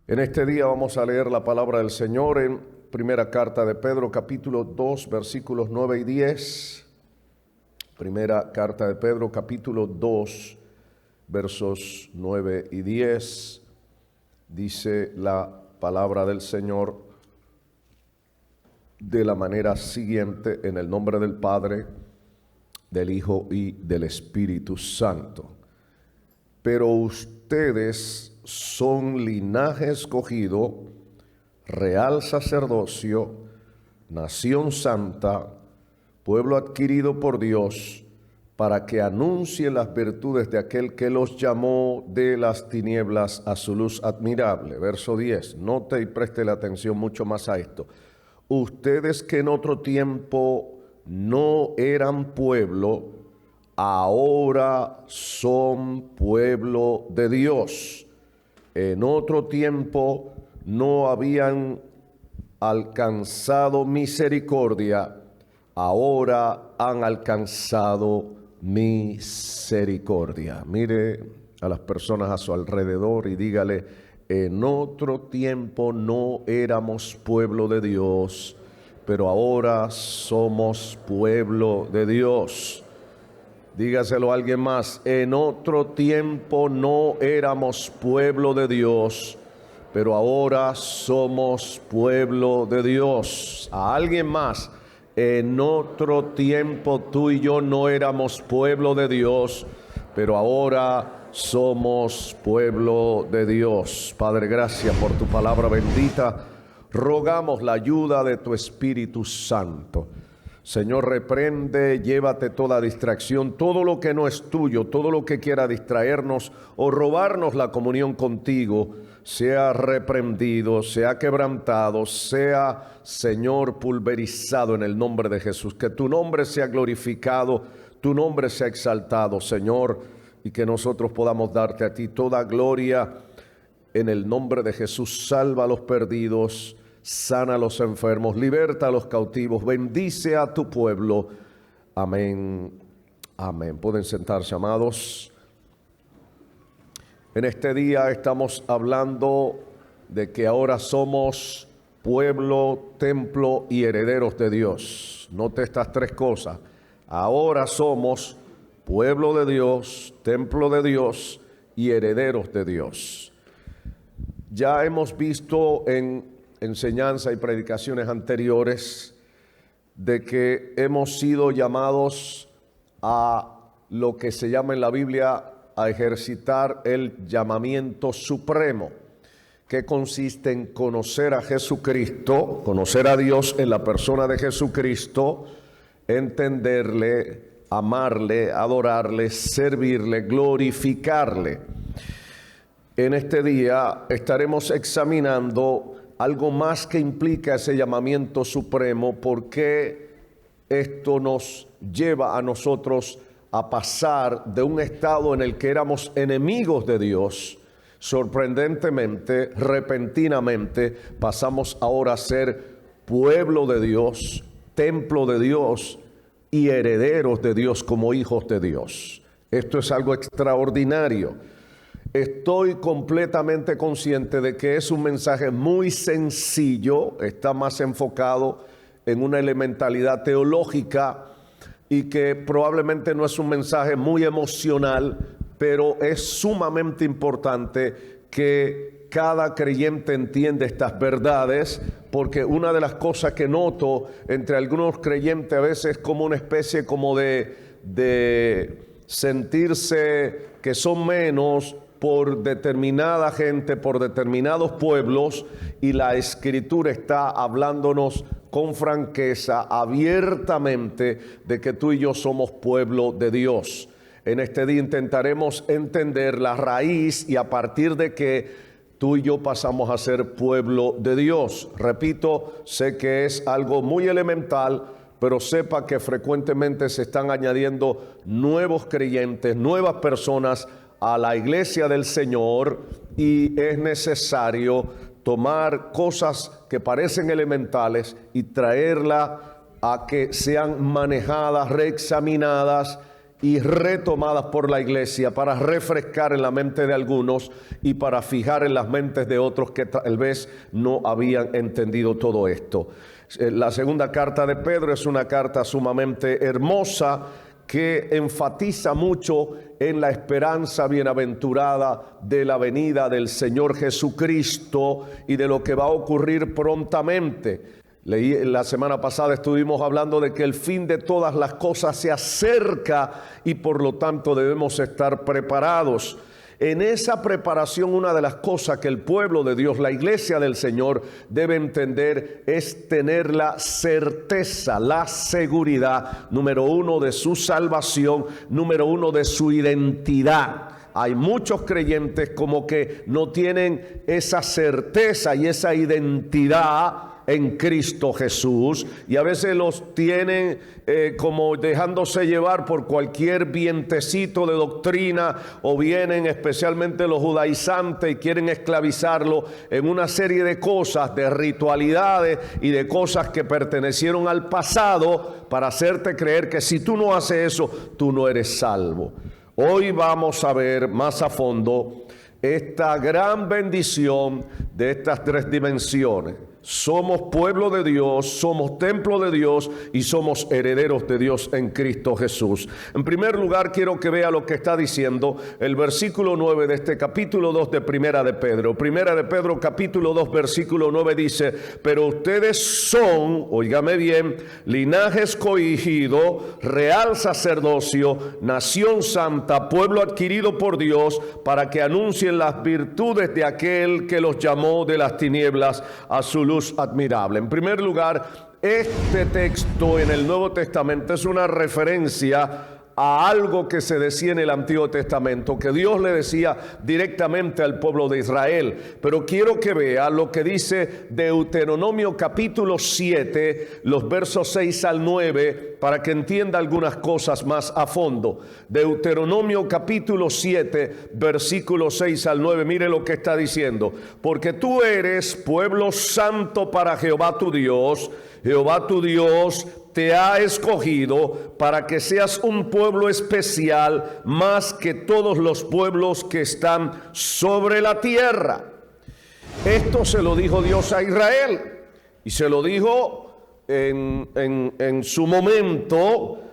En este día vamos a leer la palabra del Señor en primera carta de Pedro, capítulo 2, versículos 9 y 10. Primera carta de Pedro, capítulo 2, versos 9 y 10. Dice la palabra del Señor de la manera siguiente, en el nombre del Padre, del Hijo y del Espíritu Santo. Pero ustedes son linaje escogido, real sacerdocio, nación santa, pueblo adquirido por Dios, para que anuncien las virtudes de aquel que los llamó de las tinieblas a su luz admirable. Verso 10, note y preste la atención mucho más a esto. Ustedes que en otro tiempo no eran pueblo, ahora son pueblo de Dios. En otro tiempo no habían alcanzado misericordia, ahora han alcanzado misericordia. Mire a las personas a su alrededor y dígale: en otro tiempo no éramos pueblo de Dios, pero ahora somos pueblo de Dios. Dígaselo a alguien más: en otro tiempo no éramos pueblo de Dios, pero ahora somos pueblo de Dios. A alguien más: en otro tiempo tú y yo no éramos pueblo de Dios, pero ahora somos pueblo de Dios. Padre, gracias por tu palabra bendita. Rogamos la ayuda de tu Espíritu Santo. Señor, reprende, llévate toda distracción, todo lo que no es tuyo, todo lo que quiera distraernos o robarnos la comunión contigo, sea reprendido, sea quebrantado, sea, Señor, pulverizado en el nombre de Jesús. Que tu nombre sea glorificado, tu nombre sea exaltado, Señor, y que nosotros podamos darte a ti toda gloria en el nombre de Jesús. Salva a los perdidos, sana a los enfermos, liberta a los cautivos, bendice a tu pueblo. Amén. Amén. Pueden sentarse, amados. En este día estamos hablando de que ahora somos pueblo, templo y herederos de Dios. Note estas tres cosas. Ahora somos pueblo de Dios, templo de Dios y herederos de Dios. Ya hemos visto en enseñanza y predicaciones anteriores de que hemos sido llamados a lo que se llama en la Biblia a ejercitar el llamamiento supremo, que consiste en conocer a Jesucristo, conocer a Dios en la persona de Jesucristo, entenderle, amarle, adorarle, servirle, glorificarle. En este día estaremos examinando algo más que implica ese llamamiento supremo, porque esto nos lleva a nosotros a pasar de un estado en el que éramos enemigos de Dios, sorprendentemente, repentinamente, pasamos ahora a ser pueblo de Dios, templo de Dios y herederos de Dios como hijos de Dios. Esto es algo extraordinario. Estoy completamente consciente de que es un mensaje muy sencillo, está más enfocado en una elementalidad teológica y que probablemente no es un mensaje muy emocional, pero es sumamente importante que cada creyente entienda estas verdades, porque una de las cosas que noto entre algunos creyentes a veces es como una especie como de sentirse que son menos por determinada gente, por determinados pueblos, y la Escritura está hablándonos con franqueza, abiertamente, de que tú y yo somos pueblo de Dios. En este día intentaremos entender la raíz y a partir de que tú y yo pasamos a ser pueblo de Dios. Repito, sé que es algo muy elemental, pero sepa que frecuentemente se están añadiendo nuevos creyentes, nuevas personas a la iglesia del Señor, y es necesario tomar cosas que parecen elementales y traerlas a que sean manejadas, reexaminadas y retomadas por la iglesia para refrescar en la mente de algunos y para fijar en las mentes de otros que tal vez no habían entendido todo esto. La segunda carta de Pedro es una carta sumamente hermosa que enfatiza mucho en la esperanza bienaventurada de la venida del Señor Jesucristo y de lo que va a ocurrir prontamente. La semana pasada estuvimos hablando de que el fin de todas las cosas se acerca y por lo tanto debemos estar preparados. En esa preparación, una de las cosas que el pueblo de Dios, la iglesia del Señor, debe entender es tener la certeza, la seguridad, número uno, de su salvación, número uno, de su identidad. Hay muchos creyentes como que no tienen esa certeza y esa identidad en Cristo Jesús, y a veces los tienen como dejándose llevar por cualquier vientecito de doctrina, o vienen especialmente los judaizantes y quieren esclavizarlo en una serie de cosas, de ritualidades y de cosas que pertenecieron al pasado, para hacerte creer que si tú no haces eso, tú no eres salvo. Hoy vamos a ver más a fondo esta gran bendición de estas tres dimensiones. Somos pueblo de Dios, somos templo de Dios y somos herederos de Dios en Cristo Jesús. En primer lugar, quiero que vea lo que está diciendo el versículo 9 de este capítulo 2 de Primera de Pedro. Primera de Pedro, capítulo 2, versículo 9 dice: pero ustedes son, óigame bien, linaje escogido, real sacerdocio, nación santa, pueblo adquirido por Dios, para que anuncien las virtudes de aquel que los llamó de las tinieblas a su luz admirable. En primer lugar, este texto en el Nuevo Testamento es una referencia a algo que se decía en el Antiguo Testamento, que Dios le decía directamente al pueblo de Israel. Pero quiero que vea lo que dice Deuteronomio capítulo 7, los versos 6 al 9, para que entienda algunas cosas más a fondo. Deuteronomio capítulo 7, versículos 6 al 9, mire lo que está diciendo: porque tú eres pueblo santo para Jehová tu Dios. Jehová tu Dios te ha escogido para que seas un pueblo especial, más que todos los pueblos que están sobre la tierra. Esto se lo dijo Dios a Israel, y se lo dijo en su momento,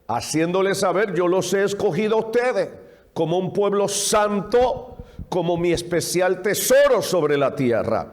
haciéndole saber: yo los he escogido a ustedes como un pueblo santo, como mi especial tesoro sobre la tierra.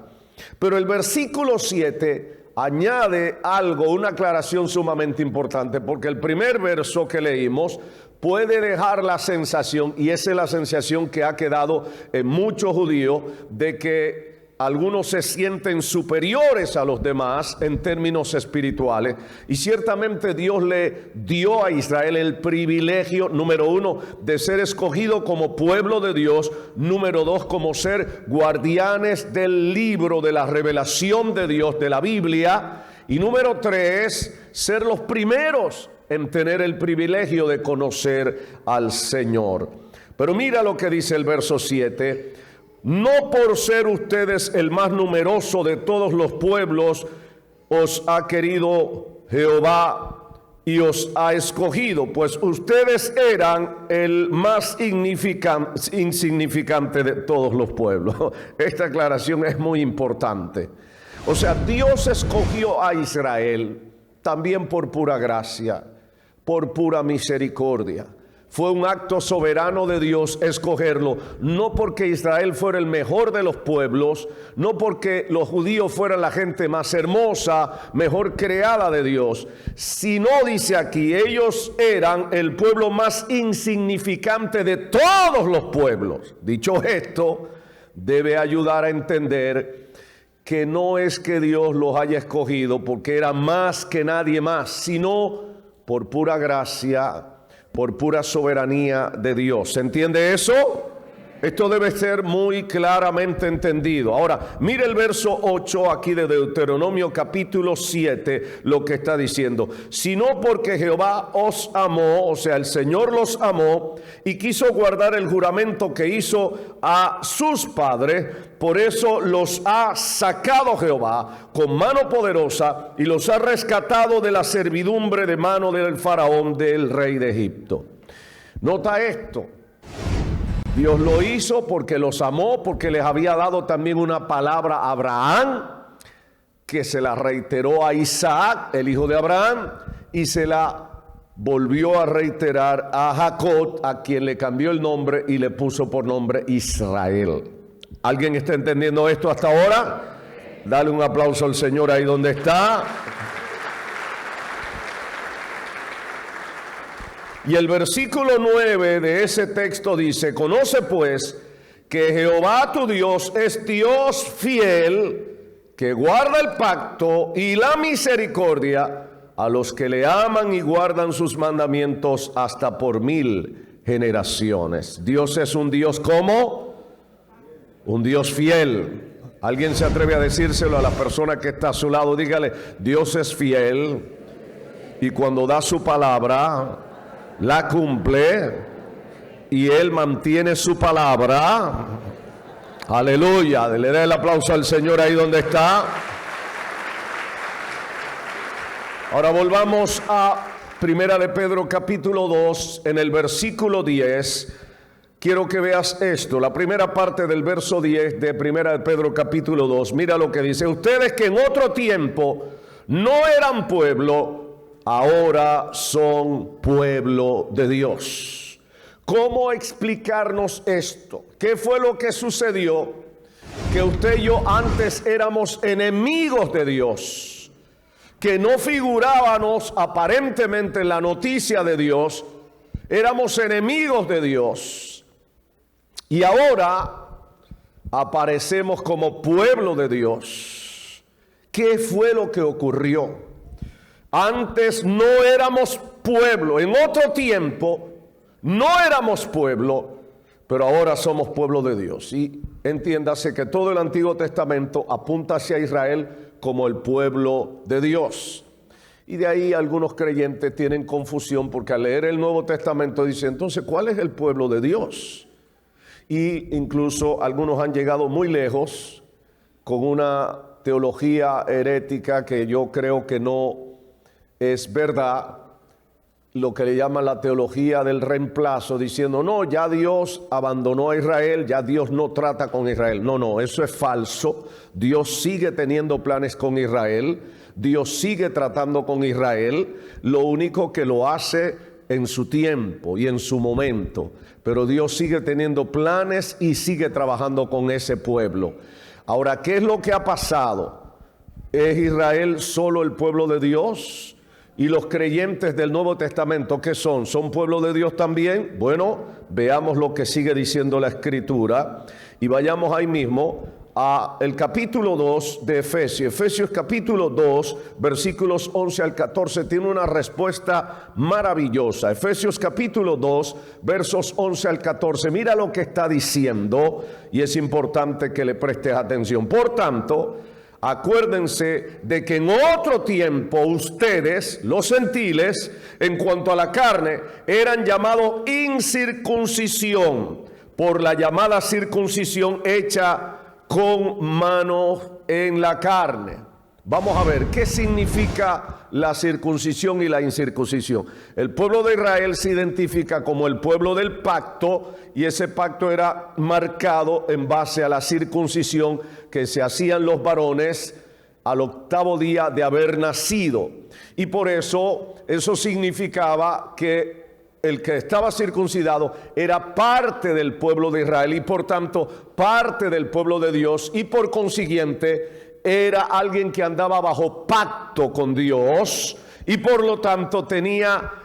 Pero el versículo 7 añade algo, una aclaración sumamente importante, porque el primer verso que leímos puede dejar la sensación, y esa es la sensación que ha quedado en muchos judíos, de que algunos se sienten superiores a los demás en términos espirituales. Y ciertamente Dios le dio a Israel el privilegio, número uno, de ser escogido como pueblo de Dios; número dos, como ser guardianes del libro de la revelación de Dios, de la Biblia; y número tres, ser los primeros en tener el privilegio de conocer al Señor. Pero mira lo que dice el verso 7: no por ser ustedes el más numeroso de todos los pueblos os ha querido Jehová y os ha escogido, pues ustedes eran el más insignificante de todos los pueblos. Esta aclaración es muy importante. O sea, Dios escogió a Israel también por pura gracia, por pura misericordia. Fue un acto soberano de Dios escogerlo, no porque Israel fuera el mejor de los pueblos, no porque los judíos fueran la gente más hermosa, mejor creada de Dios, sino, dice aquí, ellos eran el pueblo más insignificante de todos los pueblos. Dicho esto, debe ayudar a entender que no es que Dios los haya escogido porque eran más que nadie más, sino por pura gracia, por pura soberanía de Dios. ¿Se entiende eso? Esto debe ser muy claramente entendido. Ahora, mire el verso 8 aquí de Deuteronomio capítulo 7, lo que está diciendo: sino porque Jehová os amó, o sea, el Señor los amó, y quiso guardar el juramento que hizo a sus padres, por eso los ha sacado Jehová con mano poderosa y los ha rescatado de la servidumbre de mano del faraón, del rey de Egipto. Nota esto. Dios lo hizo porque los amó, porque les había dado también una palabra a Abraham, que se la reiteró a Isaac, el hijo de Abraham, y se la volvió a reiterar a Jacob, a quien le cambió el nombre y le puso por nombre Israel. ¿Alguien está entendiendo esto hasta ahora? Dale un aplauso al Señor ahí donde está. Y el versículo 9 de ese texto dice: conoce pues que Jehová tu Dios es Dios fiel, que guarda el pacto y la misericordia a los que le aman y guardan sus mandamientos hasta por 1000 generaciones. Dios es un Dios ¿cómo? Un Dios fiel. ¿Alguien se atreve a decírselo a la persona que está a su lado? Dígale: Dios es fiel y cuando da su palabra la cumple, y Él mantiene su palabra. Aleluya. Le dé el aplauso al Señor ahí donde está. Ahora volvamos a Primera de Pedro capítulo 2, en el versículo 10. Quiero que veas esto, la primera parte del verso 10 de Primera de Pedro capítulo 2. Mira lo que dice: ustedes que en otro tiempo no eran pueblo, ahora son pueblo de Dios. ¿Cómo explicarnos esto? ¿Qué fue lo que sucedió? Que usted y yo antes éramos enemigos de Dios, que no figurábamos aparentemente en la noticia de Dios, éramos enemigos de Dios. Y ahora aparecemos como pueblo de Dios. ¿Qué fue lo que ocurrió? Antes no éramos pueblo, en otro tiempo no éramos pueblo, pero ahora somos pueblo de Dios. Y entiéndase que todo el Antiguo Testamento apunta hacia Israel como el pueblo de Dios. Y de ahí algunos creyentes tienen confusión porque al leer el Nuevo Testamento dicen: entonces, ¿cuál es el pueblo de Dios? Y incluso algunos han llegado muy lejos con una teología herética que yo creo que no es verdad, lo que le llaman la teología del reemplazo, diciendo: no, ya Dios abandonó a Israel, ya Dios no trata con Israel. No, eso es falso. Dios sigue teniendo planes con Israel, Dios sigue tratando con Israel, lo único que lo hace en su tiempo y en su momento, pero Dios sigue teniendo planes y sigue trabajando con ese pueblo. Ahora, ¿qué es lo que ha pasado? ¿Es Israel solo el pueblo de Dios? ¿Y los creyentes del Nuevo Testamento qué son? ¿Son pueblo de Dios también? Bueno, veamos lo que sigue diciendo la Escritura y vayamos ahí mismo a el capítulo 2 de Efesios. Efesios capítulo 2, versículos 11 al 14, tiene una respuesta maravillosa. Efesios capítulo 2, versos 11 al 14. Mira lo que está diciendo y es importante que le prestes atención. Por tanto, acuérdense de que en otro tiempo ustedes, los gentiles, en cuanto a la carne, eran llamados incircuncisión por la llamada circuncisión hecha con manos en la carne. Vamos a ver, ¿qué significa la circuncisión y la incircuncisión? El pueblo de Israel se identifica como el pueblo del pacto y ese pacto era marcado en base a la circuncisión que se hacían los varones al 8º día de haber nacido. Y por eso significaba que el que estaba circuncidado era parte del pueblo de Israel y por tanto parte del pueblo de Dios y por consiguiente era alguien que andaba bajo pacto con Dios y por lo tanto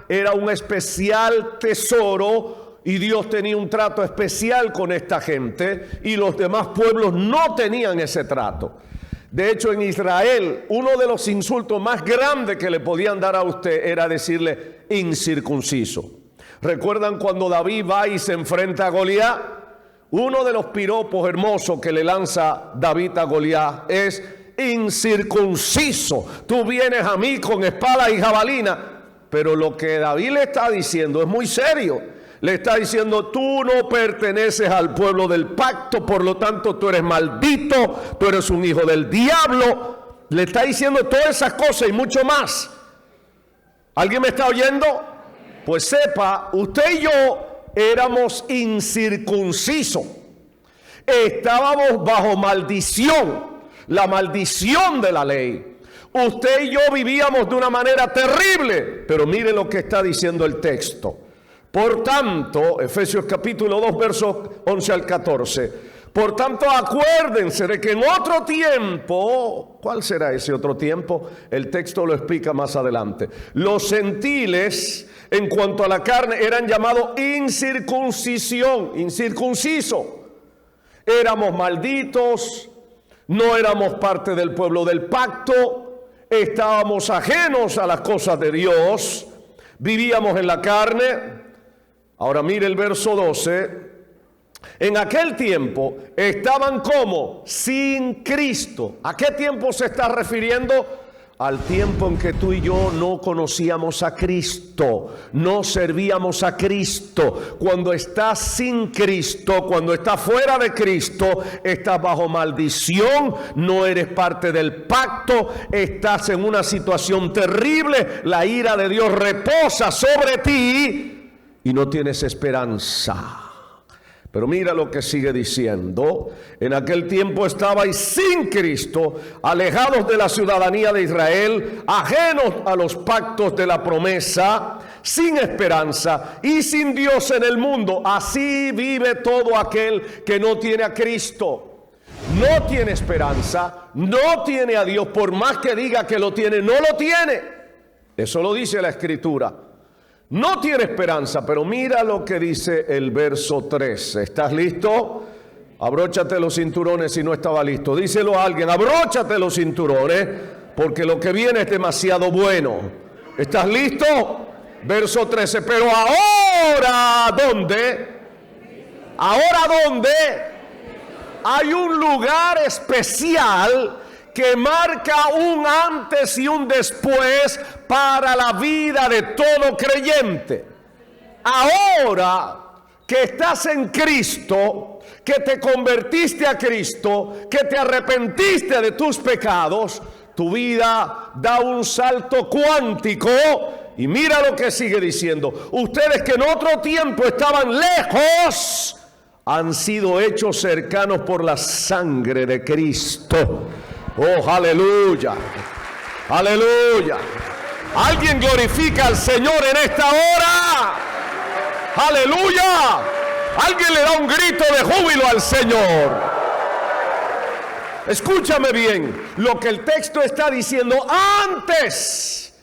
era un especial tesoro y Dios tenía un trato especial con esta gente y los demás pueblos no tenían ese trato. De hecho, en Israel, uno de los insultos más grandes que le podían dar a usted era decirle incircunciso. ¿Recuerdan cuando David va y se enfrenta a Goliat? Uno de los piropos hermosos que le lanza David a Goliat es incircunciso. Tú vienes a mí con espada y jabalina. Pero lo que David le está diciendo es muy serio. Le está diciendo: tú no perteneces al pueblo del pacto, por lo tanto tú eres maldito, tú eres un hijo del diablo. Le está diciendo todas esas cosas y mucho más. ¿Alguien me está oyendo? Pues sepa, usted y yo éramos incircuncisos. Estábamos bajo maldición, la maldición de la ley. Usted y yo vivíamos de una manera terrible, pero mire lo que está diciendo el texto. Por tanto, Efesios capítulo 2, versos 11 al 14. Por tanto, acuérdense de que en otro tiempo, ¿cuál será ese otro tiempo? El texto lo explica más adelante. Los gentiles, en cuanto a la carne, eran llamados incircuncisión, incircunciso. Éramos malditos, no éramos parte del pueblo del pacto, estábamos ajenos a las cosas de Dios, vivíamos en la carne. Ahora mire el verso 12. En aquel tiempo estaban como sin Cristo. ¿A qué tiempo se está refiriendo? Al tiempo en que tú y yo no conocíamos a Cristo, no servíamos a Cristo. Cuando estás sin Cristo, cuando estás fuera de Cristo, estás bajo maldición, no eres parte del pacto, estás en una situación terrible, la ira de Dios reposa sobre ti y no tienes esperanza. Pero mira lo que sigue diciendo. En aquel tiempo estabais sin Cristo, alejados de la ciudadanía de Israel, ajenos a los pactos de la promesa, sin esperanza y sin Dios en el mundo. Así vive todo aquel que no tiene a Cristo. No tiene esperanza, no tiene a Dios. Por más que diga que lo tiene, no lo tiene. Eso lo dice la Escritura. No tiene esperanza, pero mira lo que dice el verso 13. ¿Estás listo? Abróchate los cinturones si no estaba listo. Díselo a alguien, abróchate los cinturones, porque lo que viene es demasiado bueno. ¿Estás listo? Verso 13. Pero ahora, ¿dónde? ¿Ahora dónde? Hay un lugar especial que marca un antes y un después para la vida de todo creyente. Ahora que estás en Cristo, que te convertiste a Cristo, que te arrepentiste de tus pecados, tu vida da un salto cuántico. Y mira lo que sigue diciendo. Ustedes que en otro tiempo estaban lejos, han sido hechos cercanos por la sangre de Cristo. Oh, aleluya, aleluya. Alguien glorifica al Señor en esta hora. Aleluya. Alguien le da un grito de júbilo al Señor. Escúchame bien, lo que el texto está diciendo: antes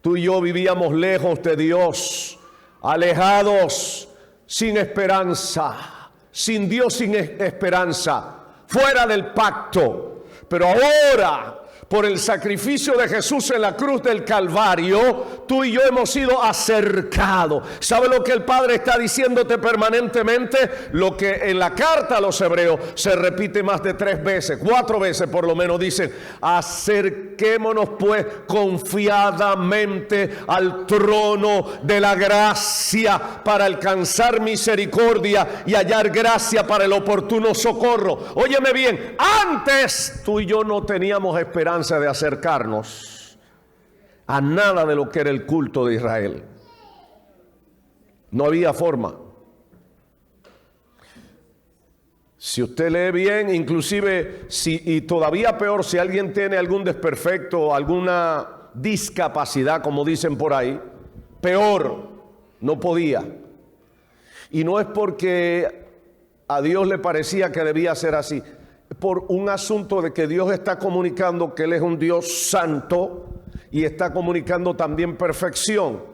tú y yo vivíamos lejos de Dios, alejados, sin esperanza, sin Dios, sin esperanza, fuera del pacto. Pero ahora, por el sacrificio de Jesús en la cruz del Calvario, tú y yo hemos sido acercados. ¿Sabe lo que el Padre está diciéndote permanentemente? Lo que en la carta a los Hebreos se repite más de 3 veces, 4 veces por lo menos. Dicen: acerquémonos pues confiadamente al trono de la gracia para alcanzar misericordia y hallar gracia para el oportuno socorro. Óyeme bien, antes tú y yo no teníamos esperanza de acercarnos a nada de lo que era el culto de Israel. No había forma. Si usted lee bien, inclusive y todavía peor, si alguien tiene algún desperfecto, alguna discapacidad, como dicen por ahí, peor, no podía. Y no es porque a Dios le parecía que debía ser así, por un asunto de que Dios está comunicando que Él es un Dios santo y está comunicando también perfección.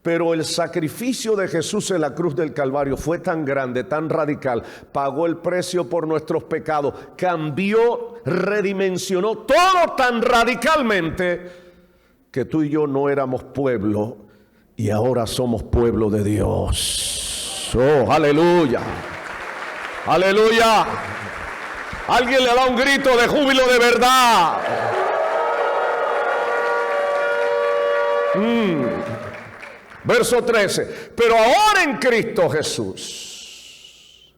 Pero el sacrificio de Jesús en la cruz del Calvario fue tan grande, tan radical, pagó el precio por nuestros pecados, cambió, redimensionó todo tan radicalmente que tú y yo no éramos pueblo y ahora somos pueblo de Dios. Oh, aleluya, aleluya. Alguien le da un grito de júbilo de verdad. Verso 13. Pero ahora en Cristo Jesús.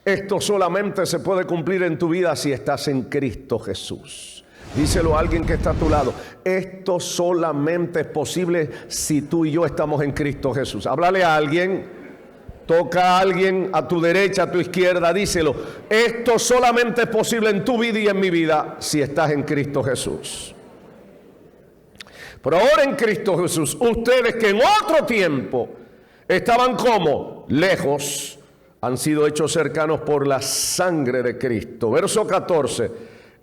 Esto solamente se puede cumplir en tu vida si estás en Cristo Jesús. Díselo a alguien que está a tu lado. Esto solamente es posible si tú y yo estamos en Cristo Jesús. Háblale a alguien, toca a alguien a tu derecha, a tu izquierda, díselo. Esto solamente es posible en tu vida y en mi vida si estás en Cristo Jesús. Pero ahora en Cristo Jesús, ustedes que en otro tiempo estaban como lejos, han sido hechos cercanos por la sangre de Cristo. Verso 14.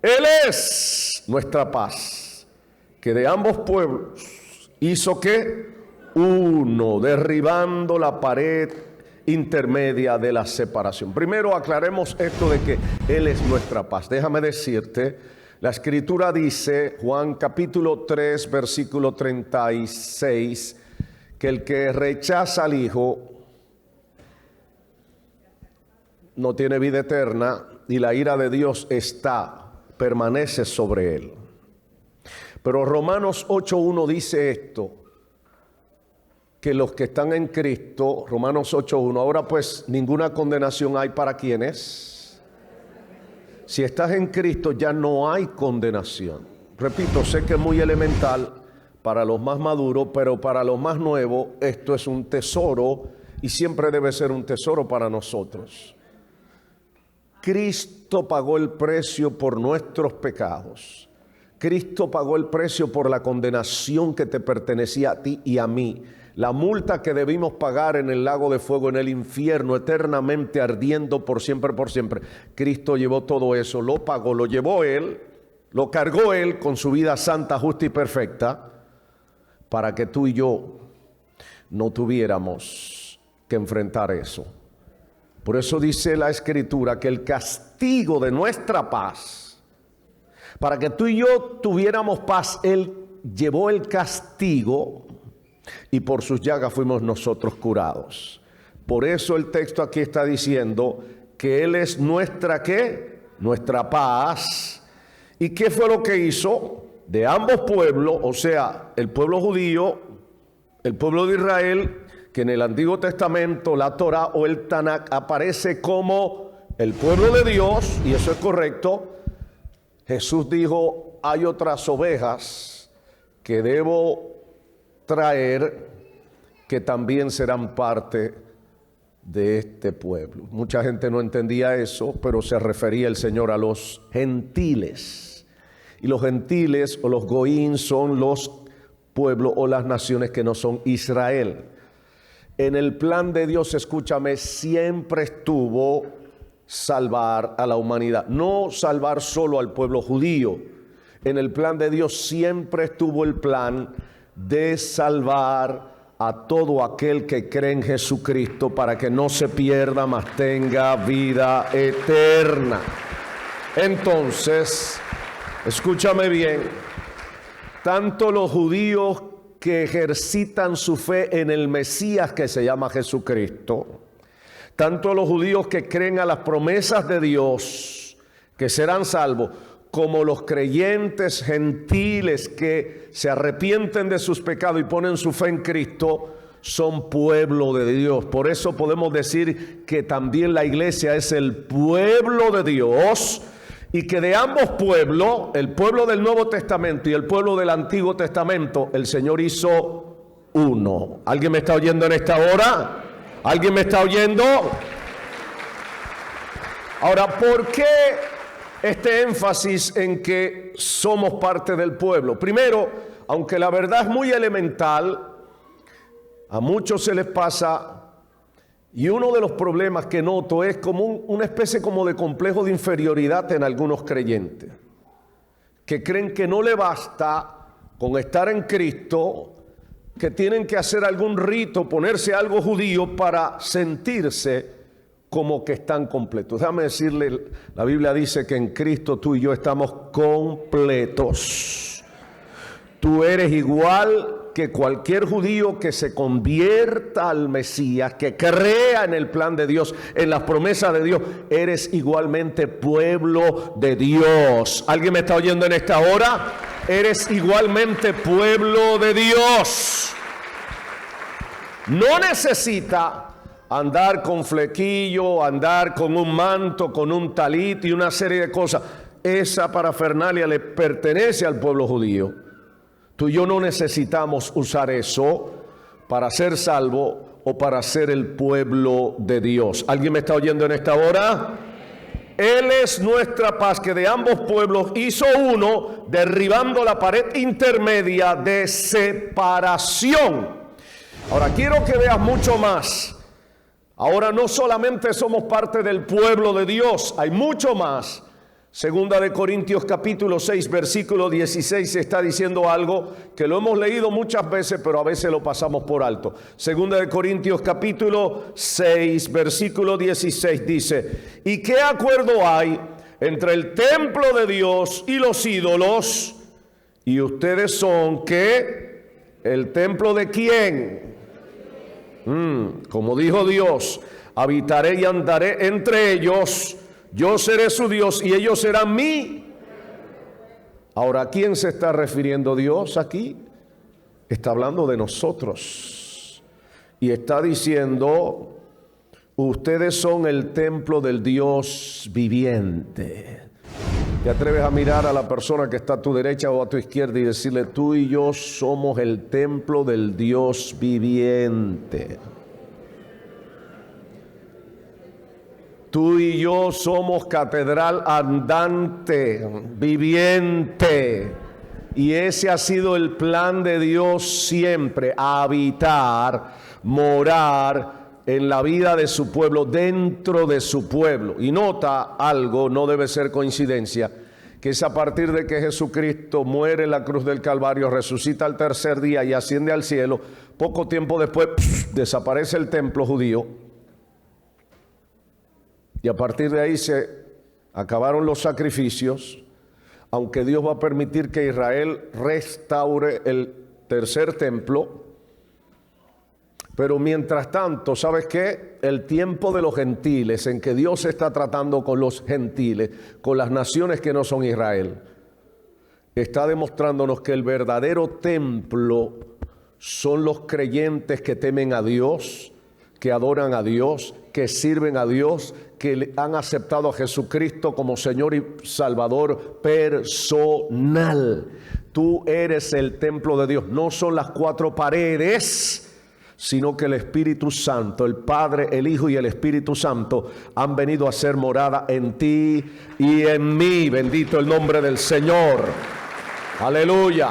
Él es nuestra paz, que de ambos pueblos hizo que uno, derribando la pared intermedia de la separación. Primero aclaremos esto de que Él es nuestra paz. Déjame decirte, la Escritura dice, Juan capítulo 3, versículo 36, que el que rechaza al Hijo no tiene vida eterna y la ira de Dios permanece sobre él. Pero Romanos 8.1 dice esto, que los que están en Cristo, Romanos 8.1, ahora pues ninguna condenación hay para quienes. Si estás en Cristo ya no hay condenación. Repito, sé que es muy elemental para los más maduros, pero para los más nuevos esto es un tesoro y siempre debe ser un tesoro para nosotros. Cristo pagó el precio por nuestros pecados. Cristo pagó el precio por la condenación que te pertenecía a ti y a mí. La multa que debimos pagar en el lago de fuego, en el infierno, eternamente ardiendo por siempre, por siempre. Cristo llevó todo eso, lo pagó, lo llevó Él, lo cargó Él con su vida santa, justa y perfecta, para que tú y yo no tuviéramos que enfrentar eso. Por eso dice la Escritura que el castigo de nuestra paz, para que tú y yo tuviéramos paz, Él llevó el castigo y por sus llagas fuimos nosotros curados. Por eso el texto aquí está diciendo que Él es nuestra ¿qué? Nuestra paz. ¿Y qué fue lo que hizo? De ambos pueblos, o sea, el pueblo judío, el pueblo de Israel, que en el Antiguo Testamento, la Torá o el Tanakh aparece como el pueblo de Dios, y eso es correcto. Jesús dijo, hay otras ovejas que debo traer que también serán parte de este pueblo. Mucha gente no entendía eso, pero se refería el Señor a los gentiles. Y los gentiles o los goín son los pueblos o las naciones que no son Israel. En el plan de Dios, escúchame, siempre estuvo salvar a la humanidad, no salvar solo al pueblo judío. En el plan de Dios siempre estuvo el plan de salvar a todo aquel que cree en Jesucristo para que no se pierda, mas tenga vida eterna. Entonces, escúchame bien, tanto los judíos que ejercitan su fe en el Mesías que se llama Jesucristo, tanto los judíos que creen a las promesas de Dios que serán salvos, como los creyentes gentiles que se arrepienten de sus pecados y ponen su fe en Cristo, son pueblo de Dios. Por eso podemos decir que también la iglesia es el pueblo de Dios, y que de ambos pueblos, el pueblo del Nuevo Testamento y el pueblo del Antiguo Testamento, el Señor hizo uno. ¿Alguien me está oyendo en esta hora? ¿Alguien me está oyendo? Ahora, ¿por qué este énfasis en que somos parte del pueblo? Primero, aunque la verdad es muy elemental, a muchos se les pasa, y uno de los problemas que noto es como una especie como de complejo de inferioridad en algunos creyentes, que creen que no le basta con estar en Cristo, que tienen que hacer algún rito, ponerse algo judío para sentirse como que están completos. Déjame decirle, la Biblia dice que en Cristo tú y yo estamos completos. Tú eres igual que cualquier judío que se convierta al Mesías, que crea en el plan de Dios, en las promesas de Dios. Eres igualmente pueblo de Dios. ¿Alguien me está oyendo en esta hora? Eres igualmente pueblo de Dios. No necesita andar con flequillo, andar con un manto, con un talit y una serie de cosas. esa parafernalia le pertenece al pueblo judío. Tú y yo no necesitamos usar eso para ser salvo o para ser el pueblo de Dios. ¿Alguien me está oyendo en esta hora? Él es nuestra paz, que de ambos pueblos hizo uno, derribando la pared intermedia de separación. Ahora quiero que veas mucho más. Ahora no solamente somos parte del pueblo de Dios, hay mucho más. Segunda de Corintios capítulo 6 versículo 16 está diciendo algo que lo hemos leído muchas veces, pero a veces lo pasamos por alto. Segunda de Corintios capítulo 6 versículo 16 dice: ¿y qué acuerdo hay entre el templo de Dios y los ídolos? Y ustedes son, ¿qué? ¿El templo de quién? Como dijo Dios, habitaré y andaré entre ellos. Yo seré su Dios y ellos serán mi. Ahora, ¿a quién se está refiriendo Dios aquí? Está hablando de nosotros. Y está diciendo: ustedes son el templo del Dios viviente. ¿Te atreves a mirar a la persona que está a tu derecha o a tu izquierda y decirle: tú y yo somos el templo del Dios viviente? Tú y yo somos catedral andante, viviente. Y ese ha sido el plan de Dios siempre: habitar, morar en la vida de su pueblo, dentro de su pueblo. Y nota algo, no debe ser coincidencia, que es a partir de que Jesucristo muere en la cruz del Calvario, resucita al tercer día y asciende al cielo. Poco tiempo después desaparece el templo judío. Y a partir de ahí se acabaron los sacrificios, aunque Dios va a permitir que Israel restaure el tercer templo. Pero mientras tanto, ¿sabes qué? El tiempo de los gentiles, en que Dios está tratando con los gentiles, con las naciones que no son Israel, está demostrándonos que el verdadero templo son los creyentes que temen a Dios, que adoran a Dios, que sirven a Dios, que han aceptado a Jesucristo como Señor y Salvador personal. Tú eres el templo de Dios. No son las cuatro paredes, sino que el Espíritu Santo, el Padre, el Hijo y el Espíritu Santo han venido a ser morada en ti y en mí. Bendito el nombre del Señor. Aleluya.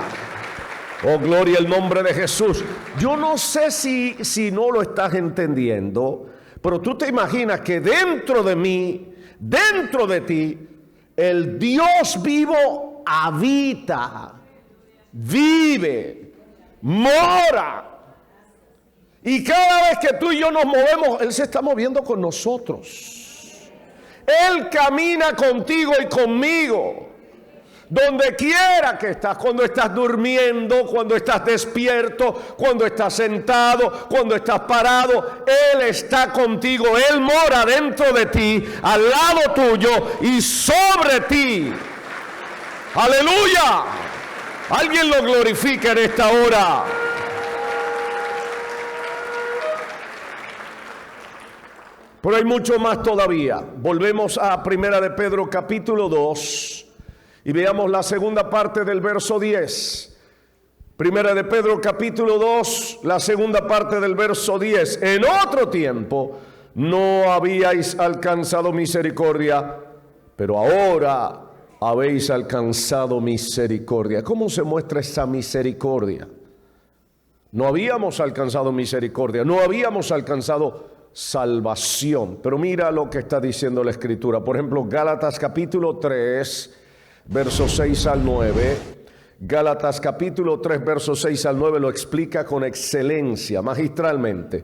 Oh, gloria al nombre de Jesús. Yo no sé si no lo estás entendiendo, pero tú te imaginas que dentro de mí, dentro de ti, el Dios vivo habita, vive, mora. Y cada vez que tú y yo nos movemos, Él se está moviendo con nosotros. Él camina contigo y conmigo. Donde quiera que estás, cuando estás durmiendo, cuando estás despierto, cuando estás sentado, cuando estás parado, Él está contigo. Él mora dentro de ti, al lado tuyo y sobre ti. ¡Aleluya! Alguien lo glorifica en esta hora. Pero hay mucho más todavía. Volvemos a Primera de Pedro capítulo 2. Y veamos la segunda parte del verso 10. Primera de Pedro capítulo 2, la segunda parte del verso 10. En otro tiempo no habíais alcanzado misericordia, pero ahora habéis alcanzado misericordia. ¿Cómo se muestra esa misericordia? No habíamos alcanzado misericordia, no habíamos alcanzado salvación. Pero mira lo que está diciendo la Escritura. Por ejemplo, Gálatas capítulo 3, versos 6 al 9. Gálatas capítulo 3, versos 6 al 9 lo explica con excelencia, magistralmente.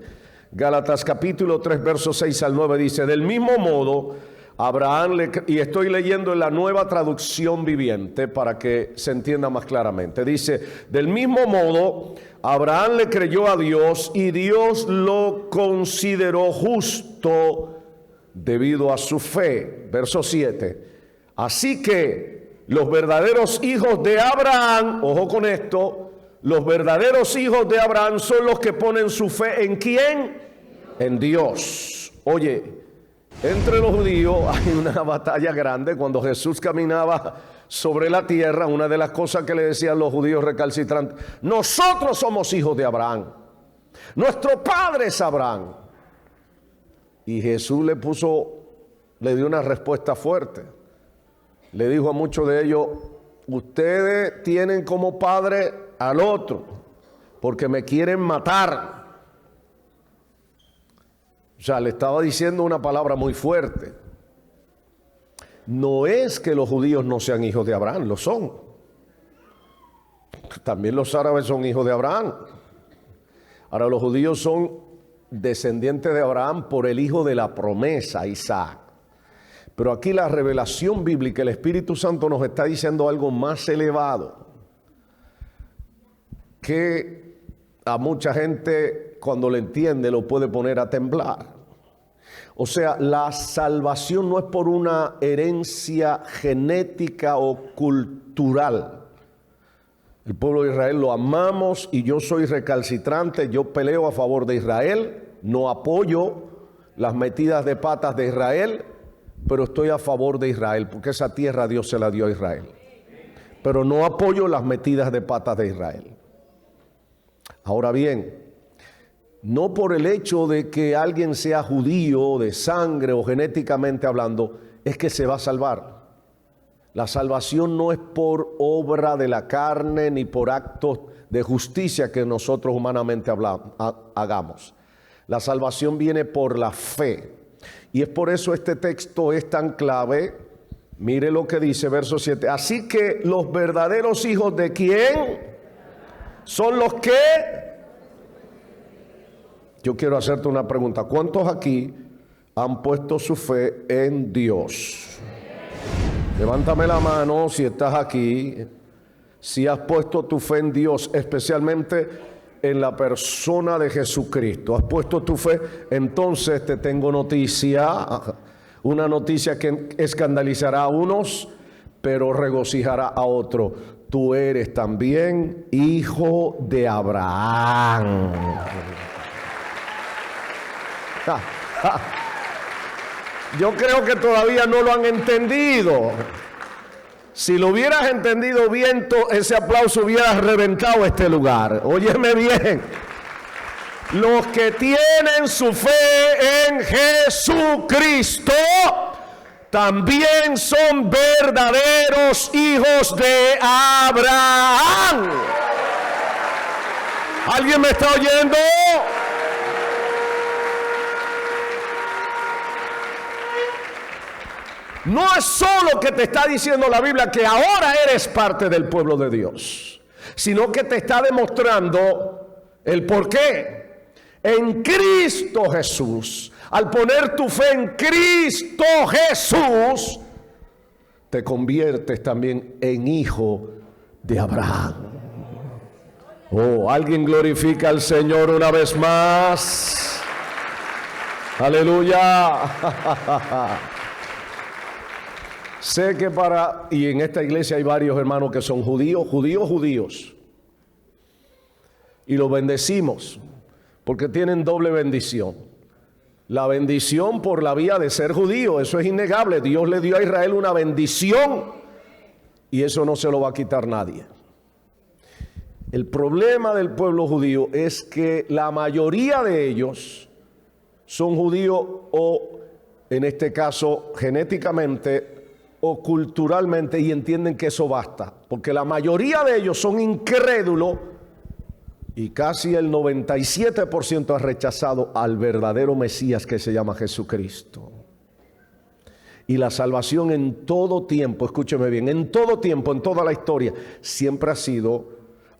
Gálatas capítulo 3, versos 6 al 9 dice: del mismo modo, Abraham y estoy leyendo en la Nueva Traducción Viviente para que se entienda más claramente. Dice: del mismo modo, Abraham le creyó a Dios y Dios lo consideró justo debido a su fe. Verso 7. Así que los verdaderos hijos de Abraham, ojo con esto, los verdaderos hijos de Abraham son los que ponen su fe ¿en quién? En Dios. Oye, Entre los judíos hay una batalla grande. Cuando Jesús caminaba sobre la tierra, una de las cosas que le decían los judíos recalcitrantes: nosotros somos hijos de Abraham, nuestro padre es Abraham. Y Jesús le dio una respuesta fuerte. Le dijo a muchos de ellos: ustedes tienen como padre al otro, porque me quieren matar. O sea, le estaba diciendo una palabra muy fuerte. No es que los judíos no sean hijos de Abraham, lo son. También los árabes son hijos de Abraham. Ahora, los judíos son descendientes de Abraham por el hijo de la promesa, Isaac. Pero aquí la revelación bíblica, el Espíritu Santo nos está diciendo algo más elevado, que a mucha gente, cuando lo entiende, lo puede poner a temblar. O sea, la salvación no es por una herencia genética o cultural. El pueblo de Israel lo amamos y yo soy recalcitrante, yo peleo a favor de Israel, no apoyo las metidas de patas de Israel, pero estoy a favor de Israel, porque esa tierra Dios se la dio a Israel. Pero no apoyo las metidas de patas de Israel. Ahora bien, no por el hecho de que alguien sea judío de sangre o genéticamente hablando, es que se va a salvar. La salvación no es por obra de la carne ni por actos de justicia que nosotros humanamente hagamos. La salvación viene por la fe. Y es por eso este texto es tan clave. Mire lo que dice verso 7. Así que los verdaderos hijos de ¿quién? Son los que... Yo quiero hacerte una pregunta. ¿Cuántos aquí han puesto su fe en Dios? Levántame la mano si estás aquí. Si has puesto tu fe en Dios, especialmente en la persona de Jesucristo. Has puesto tu fe, entonces te tengo noticia. Una noticia que escandalizará a unos, pero regocijará a otros. Tú eres también hijo de Abraham. Yo creo que todavía no lo han entendido. Si lo hubieras entendido bien, ese aplauso hubiera reventado este lugar. Óyeme bien. Los que tienen su fe en Jesucristo también son verdaderos hijos de Abraham. ¿Alguien me está oyendo? No es solo que te está diciendo la Biblia que ahora eres parte del pueblo de Dios, sino que te está demostrando el por qué. En Cristo Jesús, al poner tu fe en Cristo Jesús, te conviertes también en hijo de Abraham. Oh, alguien glorifica al Señor una vez más. Aleluya. Sé que y en esta iglesia hay varios hermanos que son judíos. Y los bendecimos porque tienen doble bendición. La bendición por la vía de ser judío, eso es innegable. Dios le dio a Israel una bendición y eso no se lo va a quitar nadie. El problema del pueblo judío es que la mayoría de ellos son judíos o, en este caso, genéticamente o culturalmente, y entienden que eso basta, porque la mayoría de ellos son incrédulos y casi el 97% ha rechazado al verdadero Mesías que se llama Jesucristo. Y la salvación en todo tiempo, escúcheme bien, en todo tiempo, en toda la historia, siempre ha sido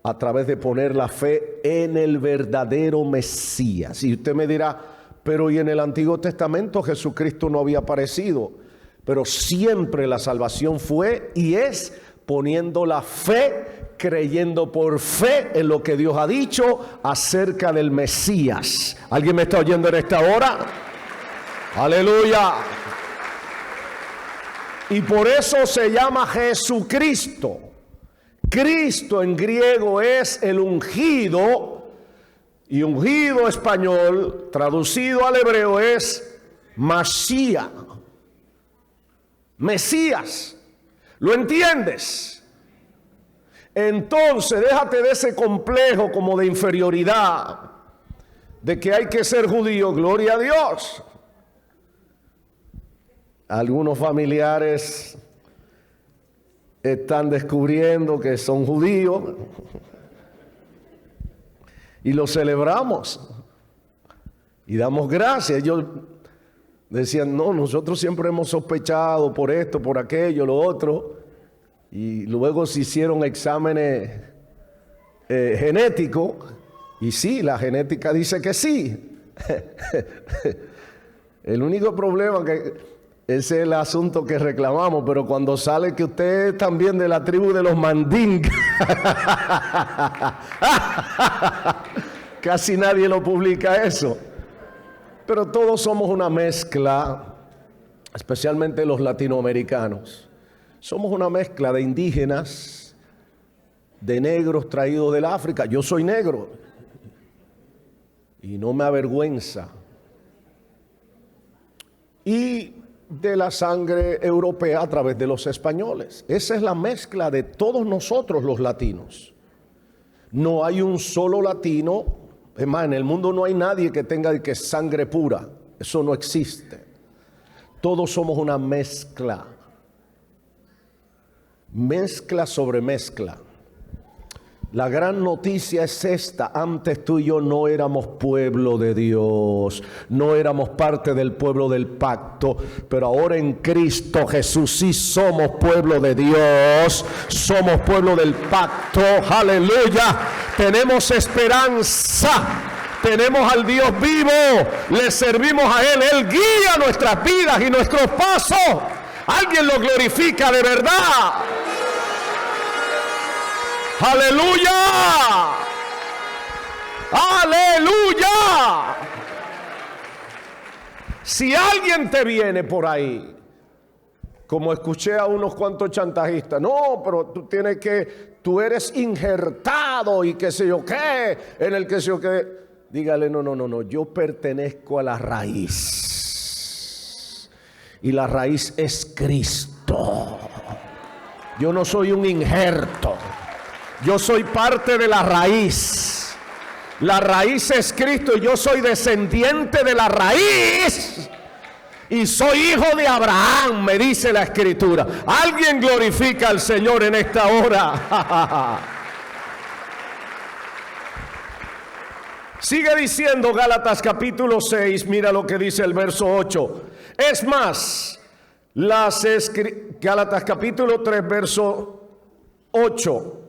a través de poner la fe en el verdadero Mesías. Y usted me dirá, pero ¿y en el Antiguo Testamento Jesucristo no había aparecido? Pero siempre la salvación fue y es poniendo la fe, creyendo por fe en lo que Dios ha dicho acerca del Mesías. ¿Alguien me está oyendo en esta hora? Aleluya. Y por eso se llama Jesucristo. Cristo en griego es el ungido, y ungido español traducido al hebreo es Mashiach, Mesías. ¿Lo entiendes? Entonces déjate de ese complejo como de inferioridad, de que hay que ser judío. Gloria a Dios. Algunos familiares están descubriendo que son judíos y lo celebramos y damos gracias. Ellos decían, no, nosotros siempre hemos sospechado por esto, por aquello, lo otro, y luego se hicieron exámenes genéticos y sí, la genética dice que sí. El único problema que ese es el asunto que reclamamos, pero cuando sale que usted es también de la tribu de los mandingas, casi nadie lo publica eso. Pero todos somos una mezcla, especialmente los latinoamericanos. Somos una mezcla de indígenas, de negros traídos del África. Yo soy negro y no me avergüenza. Y de la sangre europea a través de los españoles. Esa es la mezcla de todos nosotros los latinos. No hay un solo latino, es más, en el mundo no hay nadie que tenga que sangre pura. Eso no existe. Todos somos una mezcla. Mezcla sobre mezcla. La gran noticia es esta: antes tú y yo no éramos pueblo de Dios, no éramos parte del pueblo del pacto, pero ahora en Cristo Jesús sí somos pueblo de Dios, somos pueblo del pacto, aleluya, tenemos esperanza, tenemos al Dios vivo, le servimos a Él guía nuestras vidas y nuestros pasos. Alguien lo glorifica de verdad. ¡Aleluya! ¡Aleluya! Si alguien te viene por ahí, como escuché a unos cuantos chantajistas, no, pero tú eres injertado y qué sé yo qué, en el qué sé yo qué, dígale, no, yo pertenezco a la raíz. Y la raíz es Cristo. Yo no soy un injerto. Yo soy parte de la raíz. La raíz es Cristo y yo soy descendiente de la raíz. Y soy hijo de Abraham, me dice la Escritura. Alguien glorifica al Señor en esta hora. Sigue diciendo Gálatas capítulo 6, mira lo que dice el verso 8. Es más, Gálatas capítulo 3, verso 8.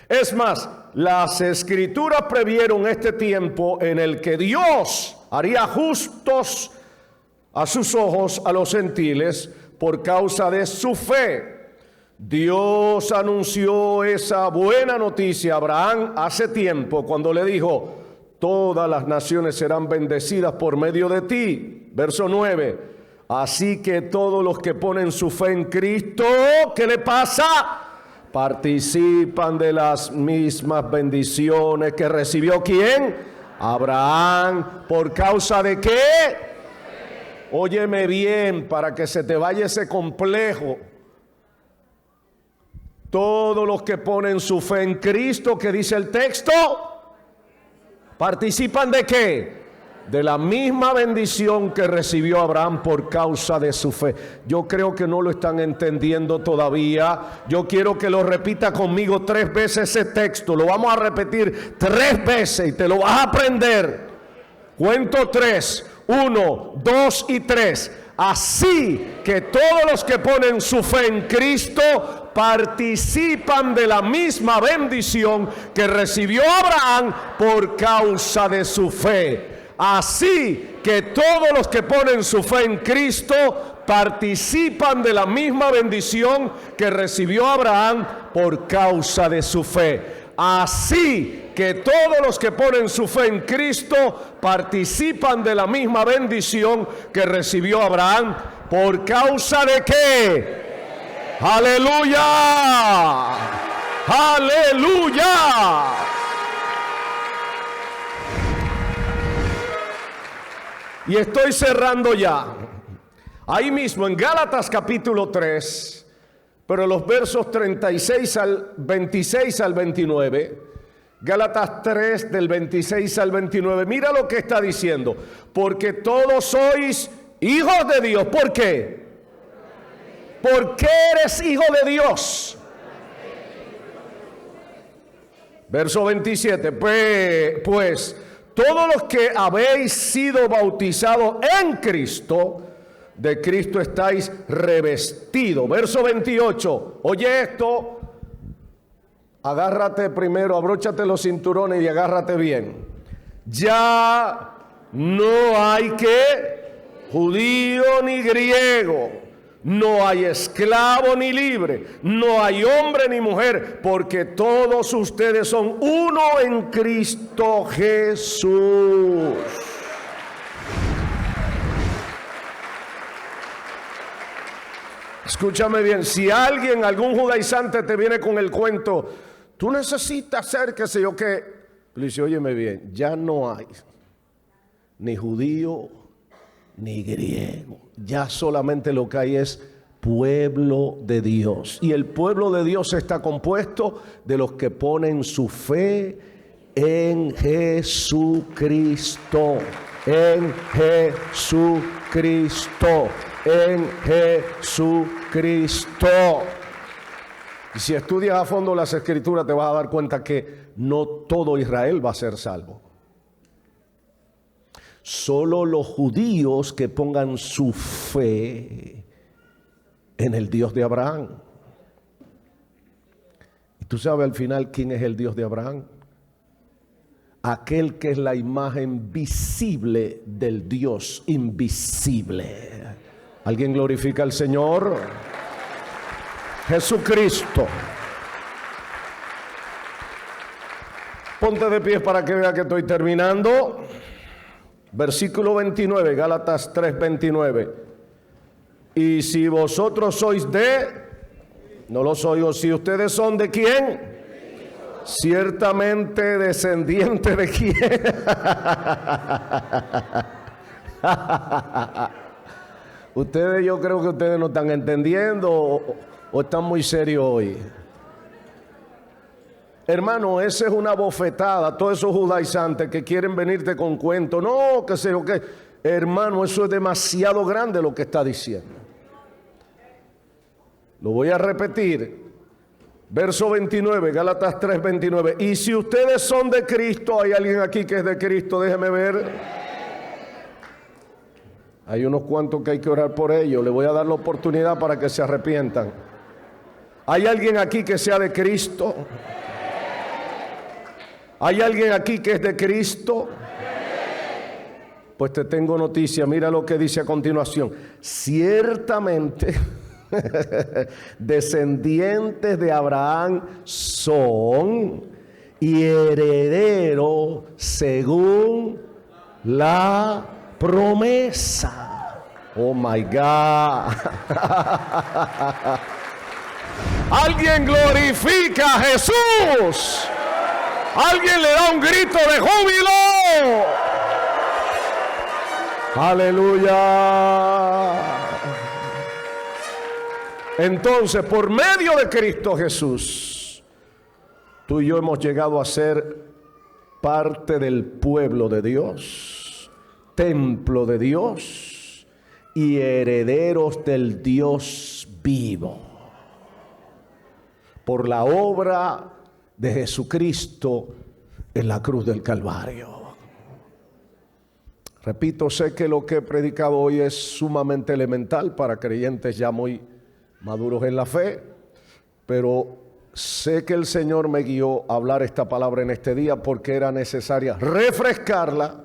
Es más, las Escrituras previeron este tiempo en el que Dios haría justos a sus ojos a los gentiles por causa de su fe. Dios anunció esa buena noticia a Abraham hace tiempo cuando le dijo: todas las naciones serán bendecidas por medio de ti. Verso 9. Así que todos los que ponen su fe en Cristo, ¿qué le pasa? Participan de las mismas bendiciones que recibió ¿quién? Abraham. ¿Por causa de qué? Óyeme bien para que se te vaya ese complejo. Todos los que ponen su fe en Cristo, ¿qué dice el texto? ¿Participan de qué? De la misma bendición que recibió Abraham por causa de su fe. Yo creo que no lo están entendiendo todavía. Yo quiero que lo repita conmigo 3 veces ese texto. Lo vamos a repetir 3 veces y te lo vas a aprender. Cuento 3. 1, 2 y 3. Así que todos los que ponen su fe en Cristo participan de la misma bendición que recibió Abraham por causa de su fe. Así que todos los que ponen su fe en Cristo participan de la misma bendición que recibió Abraham por causa de su fe. Así que todos los que ponen su fe en Cristo participan de la misma bendición que recibió Abraham por causa de ¿qué? ¡Aleluya! ¡Aleluya! Y estoy cerrando ya. Ahí mismo en Gálatas capítulo 3, pero los versos 26 al 29, Gálatas 3 del 26 al 29, mira lo que está diciendo. Porque todos sois hijos de Dios. ¿Por qué? ¿Por qué eres hijo de Dios? Verso 27, pues todos los que habéis sido bautizados en Cristo, de Cristo estáis revestidos. Verso 28, oye esto, agárrate primero, abróchate los cinturones y agárrate bien. Ya no hay judío ni griego, no hay esclavo ni libre, no hay hombre ni mujer, porque todos ustedes son uno en Cristo Jesús. Escúchame bien, si algún judaizante te viene con el cuento, tú necesitas ser qué sé yo qué, le dice, óyeme bien, ya no hay ni judío ni griego, ya solamente lo que hay es pueblo de Dios. Y el pueblo de Dios está compuesto de los que ponen su fe en Jesucristo, en Jesucristo, en Jesucristo. Y si estudias a fondo las Escrituras te vas a dar cuenta que no todo Israel va a ser salvo. Solo los judíos que pongan su fe en el Dios de Abraham. ¿Y tú sabes al final quién es el Dios de Abraham? Aquel que es la imagen visible del Dios invisible. ¿Alguien glorifica al Señor? Jesucristo. Ponte de pie para que vea que estoy terminando. Versículo 29, Gálatas 3:29. Y si vosotros sois no lo soy, o si ustedes son de quién, ciertamente descendiente de quién. Ustedes, yo creo que ustedes no están entendiendo o están muy serios hoy. Hermano, esa es una bofetada a todos esos judaizantes que quieren venirte con cuentos. No, que sé yo qué. Hermano, eso es demasiado grande lo que está diciendo. Lo voy a repetir. Verso 29, Gálatas 3:29. Y si ustedes son de Cristo, ¿hay alguien aquí que es de Cristo? Déjeme ver. Hay unos cuantos que hay que orar por ellos. Le voy a dar la oportunidad para que se arrepientan. ¿Hay alguien aquí que sea de Cristo? ¿Hay alguien aquí que es de Cristo? Pues te tengo noticia. Mira lo que dice a continuación. Ciertamente descendientes de Abraham son y herederos según la promesa. Oh my God. Alguien glorifica a Jesús. Alguien le da un grito de júbilo. Aleluya. Entonces, por medio de Cristo Jesús, tú y yo hemos llegado a ser parte del pueblo de Dios, templo de Dios y herederos del Dios vivo. Por la obra de Jesucristo en la cruz del Calvario. Repito, sé que lo que he predicado hoy es sumamente elemental para creyentes ya muy maduros en la fe, pero sé que el Señor me guió a hablar esta palabra en este día porque era necesaria refrescarla,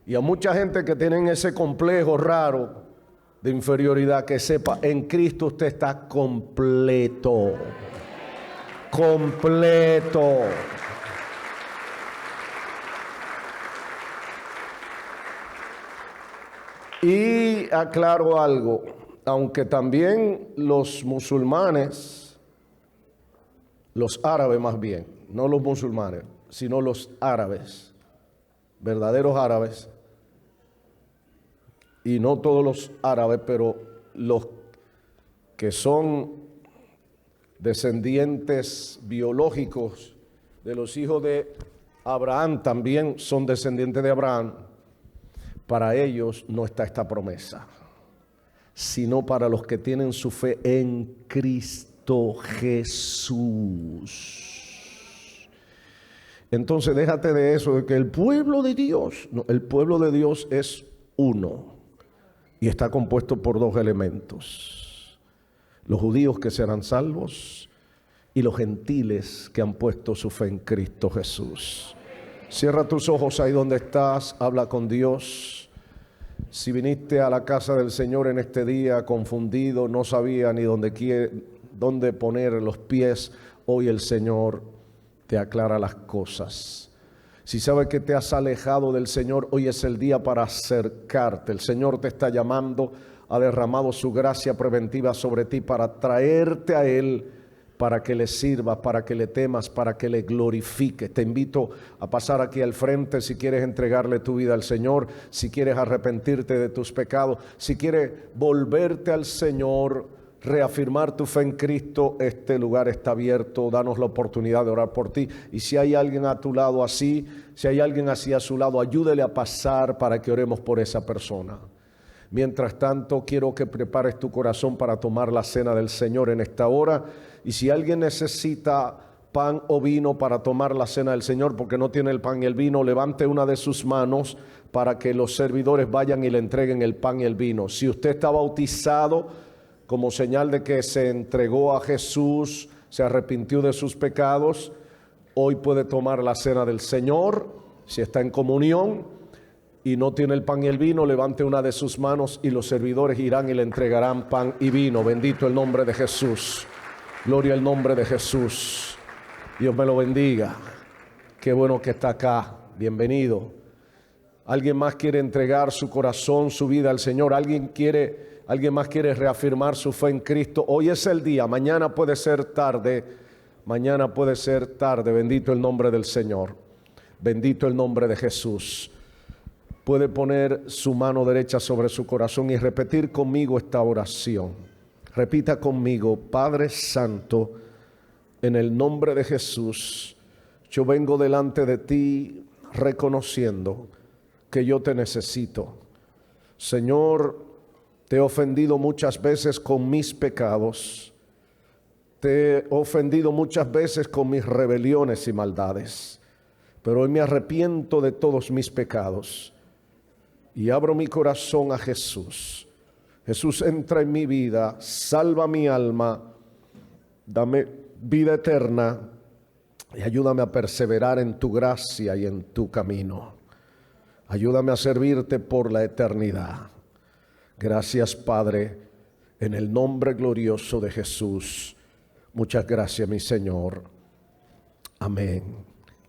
y a mucha gente que tienen ese complejo raro de inferioridad, que sepa, en Cristo usted está completo. Completo. Y aclaro algo, aunque también los musulmanes, los árabes más bien, no los musulmanes, sino los árabes, verdaderos árabes, y no todos los árabes, pero los que son descendientes biológicos de los hijos de Abraham, también son descendientes de Abraham. Para ellos no está esta promesa, sino para los que tienen su fe en Cristo Jesús. Entonces déjate de eso, de que el pueblo de Dios, no, el pueblo de Dios es uno y está compuesto por dos elementos: los judíos que serán salvos y los gentiles que han puesto su fe en Cristo Jesús. Cierra tus ojos ahí donde estás, habla con Dios. Si viniste a la casa del Señor en este día confundido, no sabía ni dónde poner los pies, hoy el Señor te aclara las cosas. Si sabes que te has alejado del Señor, hoy es el día para acercarte. El Señor te está llamando, ha derramado su gracia preventiva sobre ti para traerte a Él, para que le sirvas, para que le temas, para que le glorifiques. Te invito a pasar aquí al frente si quieres entregarle tu vida al Señor, si quieres arrepentirte de tus pecados, si quieres volverte al Señor, reafirmar tu fe en Cristo. Este lugar está abierto, danos la oportunidad de orar por ti. Y si hay alguien a tu lado así, si hay alguien así a su lado, ayúdele a pasar para que oremos por esa persona. Mientras tanto, quiero que prepares tu corazón para tomar la cena del Señor en esta hora. Y si alguien necesita pan o vino para tomar la cena del Señor, porque no tiene el pan y el vino, levante una de sus manos para que los servidores vayan y le entreguen el pan y el vino. Si usted está bautizado como señal de que se entregó a Jesús, se arrepintió de sus pecados, hoy puede tomar la cena del Señor. Si está en comunión y no tiene el pan y el vino, levante una de sus manos y los servidores irán y le entregarán pan y vino. Bendito el nombre de Jesús. Gloria al nombre de Jesús. Dios me lo bendiga. Qué bueno que está acá. Bienvenido. ¿Alguien más quiere entregar su corazón, su vida al Señor? ¿Alguien más quiere reafirmar su fe en Cristo? Hoy es el día. Mañana puede ser tarde. Mañana puede ser tarde. Bendito el nombre del Señor. Bendito el nombre de Jesús. Puede poner su mano derecha sobre su corazón y repetir conmigo esta oración. Repita conmigo: Padre Santo, en el nombre de Jesús, yo vengo delante de ti reconociendo que yo te necesito. Señor, te he ofendido muchas veces con mis pecados. Te he ofendido muchas veces con mis rebeliones y maldades. Pero hoy me arrepiento de todos mis pecados y abro mi corazón a Jesús. Jesús, entra en mi vida, salva mi alma, dame vida eterna y ayúdame a perseverar en tu gracia y en tu camino. Ayúdame a servirte por la eternidad. Gracias, Padre, en el nombre glorioso de Jesús. Muchas gracias, mi Señor. Amén.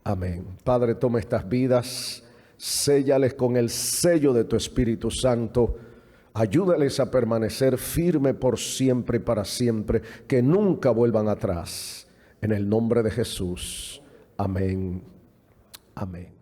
Amén. Padre, toma estas vidas, séllales con el sello de tu Espíritu Santo. Ayúdales a permanecer firme por siempre y para siempre, que nunca vuelvan atrás. En el nombre de Jesús. Amén. Amén.